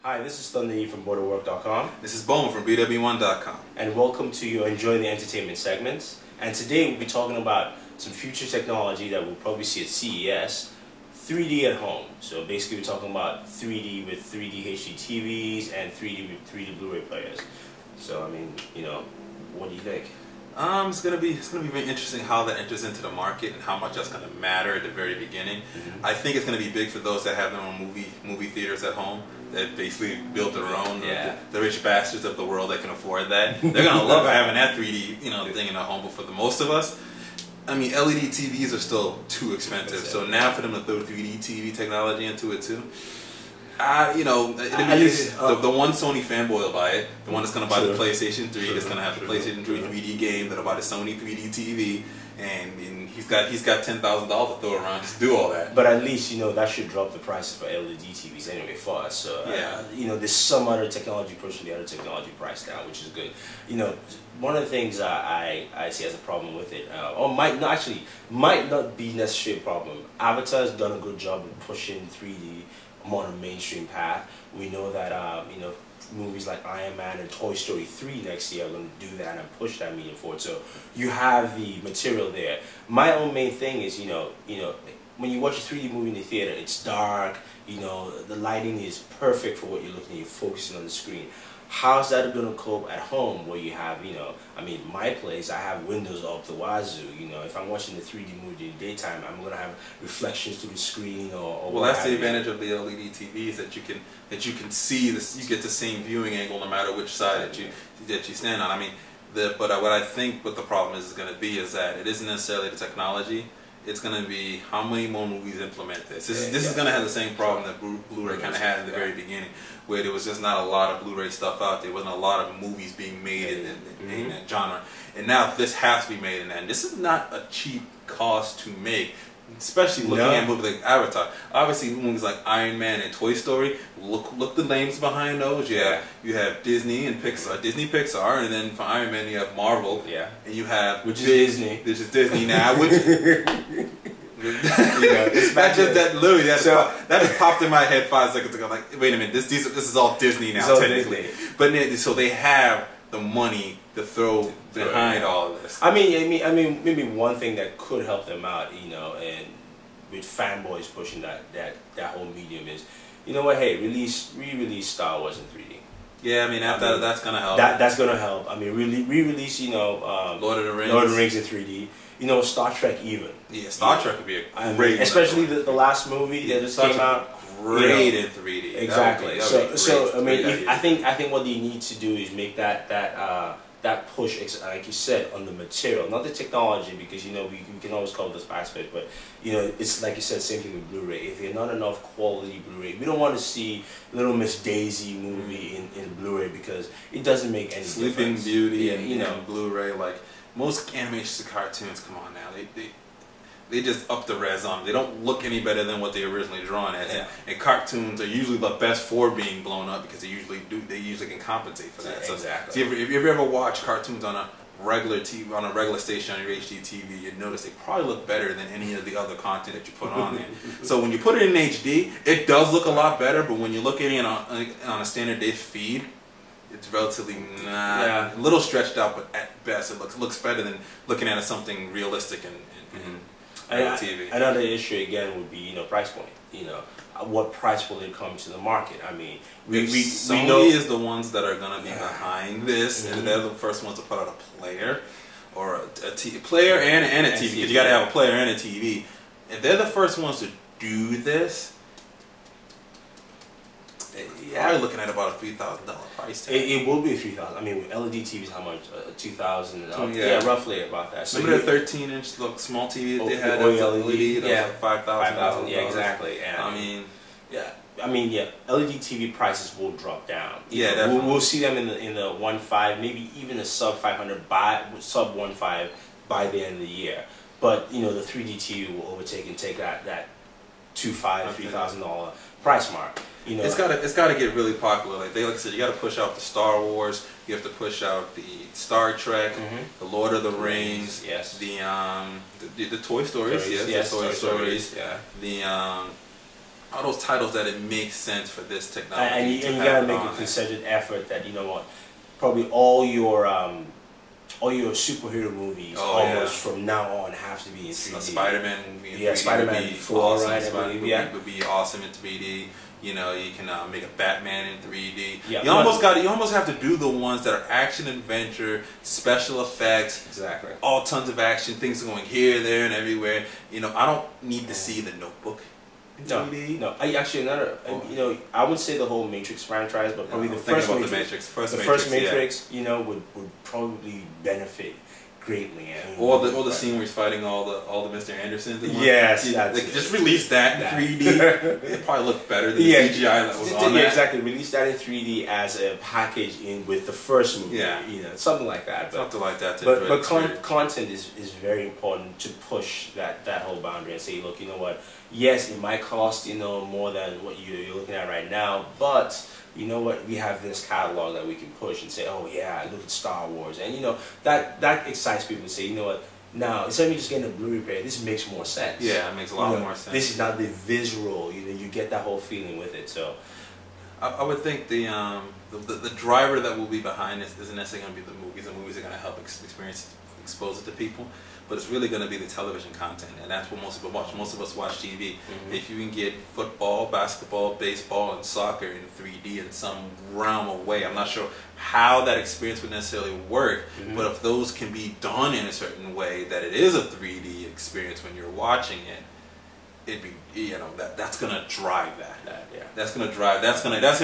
Hi, this is Thunder from Booredatwork.com. This is Bowman from Bluray.com. And welcome to your Enjoy the Entertainment segments. And today we'll be talking about some future technology that we'll probably see at CES, 3D at home. So basically we're talking about 3D with 3D HD TVs and 3D with 3D Blu-ray players. So I mean, what do you think? It's gonna be very interesting how that enters into the market and how much that's gonna matter at the very beginning. I think it's gonna be big for those that have their own movie theaters at home, that basically built their own. The rich bastards of the world that can afford that. They're gonna love having that 3D thing in their home. But for the most of us, I mean, LED TVs are still too expensive. So now for them to throw 3D TV technology into it too. The one Sony fanboy will buy it. The one that's going to buy the PlayStation 3, that's going to have the PlayStation 3 3D game, that'll buy the Sony 3D TV, and he's got $10,000 to throw around just to do all that. But at least that should drop the prices for LED TVs anyway for us. So there's some other technology pushing the other technology price down, which is good. One of the things I see as a problem with it, or might not be necessarily a problem. Avatar's done a good job of pushing 3D more on a mainstream path. We know that movies like Iron Man and Toy Story 3 next year are going to do that and push that medium forward. So you have the material there. My own main thing is when you watch a 3D movie in the theater, it's dark. The lighting is perfect for what you're looking at. You're focusing on the screen. How's that going to cope at home where you have, I mean, my place, I have windows up the wazoo. If I'm watching the 3D movie in the daytime, I'm going to have reflections through the screen or well, that's the advantage of the LED TVs, that you can see this. You get the same viewing angle no matter which side that you stand on. I mean, but what I think what the problem is going to be is that it isn't necessarily the technology. It's going to be how many more movies implement this. This is going to have the same problem that Blu-ray kind of had in the very beginning, where there was just not a lot of Blu-ray stuff out there. There wasn't a lot of movies being made in that genre. And now this has to be made in that. And this is not a cheap cost to make, especially looking at movies like Avatar. Obviously, movies like Iron Man and Toy Story, look the names behind those. You have Disney and Pixar, Pixar, and then for Iron Man you have Marvel. And you have Disney. Which is Disney now. Which that just popped in my head 5 seconds ago. Like, wait a minute, this is all Disney now, technically. But so they have the money to throw behind all of this. I mean, maybe one thing that could help them out, and with fanboys pushing that whole medium is, hey, re-release Star Wars in 3D. Yeah, I mean, that's gonna help. That's gonna help. I mean, re-release, Lord of the Rings in 3D. Star Trek even. Yeah, Star Trek would be a great. Especially the last movie that just came out. Great in 3D. Exactly. So I mean, I think what you need to do is make that push, like you said, on the material, not the technology, because we can always cover this aspect, but it's like you said, same thing with Blu-ray. If you're not enough quality Blu-ray, we don't want to see Little Miss Daisy movie in Blu-ray, because it doesn't make any difference. Sleeping Beauty, Blu-ray, like most animation cartoons, come on now, they just up the res on them. They don't look any better than what they originally drawn as. And cartoons are usually the best for being blown up, because they usually can compensate for that. Exactly. So if you ever watch cartoons on a regular TV, on a regular station on your HD TV, you'd notice they probably look better than any of the other content that you put on there. So when you put it in HD, it does look a lot better, but when you look at it on a standard dish feed, it's relatively a little stretched out, but at best it looks better than looking at something realistic and TV. Another issue again would be price point. What price will it come to the market? I mean, Sony is the ones that are going to be behind this, and they're the first ones to put out a player or a player and a TV, because you got to have a player and a TV. If they're the first ones to do this, you're looking at about a $3,000 price tag. It will be a $3,000. I mean, with LED TVs, how much? $2,000. Yeah, roughly about that. So remember the 13-inch small TV that they had? LED. That was like $5,000. Yeah, exactly. And I mean, LED TV prices will drop down. We'll see them in the 1.5, maybe even a sub 500 sub 1.5 by the end of the year. But the 3D TV will overtake and take that $2,500, $3,000 price mark. It's got to get really popular. Like I said, you got to push out the Star Wars. You have to push out the Star Trek, the Lord of the Rings, the Toy Stories, the Toy Stories, all those titles that it makes sense for this technology. And you gotta make a concerted effort that, you know what, probably all your superhero movies from now on have to be in 3D. Spider-Man movie in 3D Spider-Man would be 4, awesome. right? Would be awesome in 3D. You know, you can make a Batman in 3D. Yeah, you almost have to do the ones that are action adventure, special effects. Exactly. All tons of action, things going here, there, and everywhere. You know, I don't need to see The Notebook in 3D. No, you know, I would say the whole Matrix franchise, but probably the first Matrix, you know, would probably benefit greatly. I mean, or the scene where he's fighting all the Mr. Andersons. Yes, just release that in 3D. It probably look better than the CGI that was on that. Yeah, exactly. Release that in 3D as a package with the first movie. Yeah, you know, something like that. Something like that. But content is very important to push that whole boundary and say, look, you know what? Yes, it might cost, you know, more than what you're looking at right now, but you know what, we have this catalog that we can push and say, oh yeah, look at Star Wars, and you know, that excites people to say, you know what, now instead of me just getting a Blu-ray player, this makes more sense. Yeah, it makes a lot more sense. This is not the visual, you know, you get that whole feeling with it. So I would think the driver that will be behind this isn't necessarily going to be the movies. The movies are going to help expose it to people, but it's really going to be the television content, and that's what most of us watch. Most of us watch TV. If you can get football, basketball, baseball, and soccer in 3D in some realm of way, I'm not sure how that experience would necessarily work, but if those can be done in a certain way that it is a 3D experience when you're watching it, it'd be, you know, that's gonna drive that. That's gonna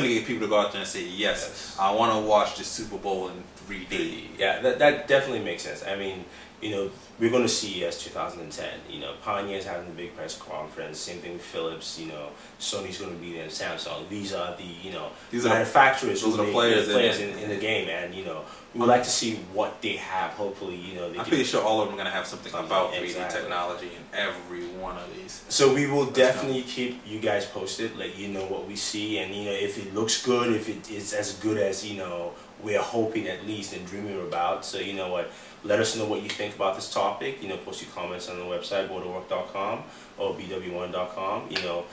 get people to go out there and say, yes. I want to watch the Super Bowl in 3D. Yeah, that definitely makes sense. I mean, you know, we're going to CES 2010. You know, Pioneer's having the big press conference. Same thing with Philips. You know, Sony's going to be there. Samsung. These are the manufacturers. Those are the players in the game, and you know, we would like to see what they have. Hopefully, you know, I'm pretty sure all of them are going to have something about 3D technology in every one of these. So we will definitely keep you guys posted, let you know what we see, and you know, if it looks good, if it is as good as, you know, we're hoping at least and dreaming about. So you know what, let us know what you think about this topic. You know, post your comments on the website, Booredatwork.com or bw1.com. You know,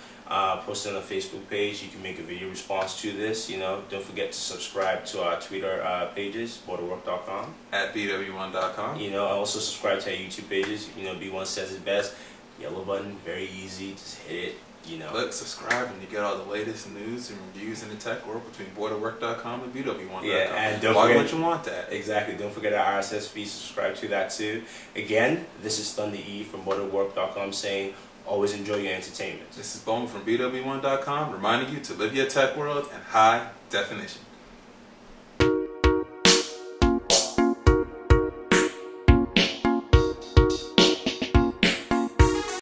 post it on the Facebook page. You can make a video response to this. You know, don't forget to subscribe to our Twitter pages, Booredatwork.com. At bw1.com. You know, also subscribe to our YouTube pages. You know, B1 says it best. Yellow button, very easy. Just hit it. You know, look, subscribe and you get all the latest news and reviews in the tech world between Booredatwork.com and bw1.com. Yeah, and don't Why forget, wouldn't you want that? Exactly. Don't forget our RSS feed. Subscribe to that too. Again, this is Thunder E from Booredatwork.com saying, always enjoy your entertainment. This is Bowman from bw1.com reminding you to live your tech world in high definition.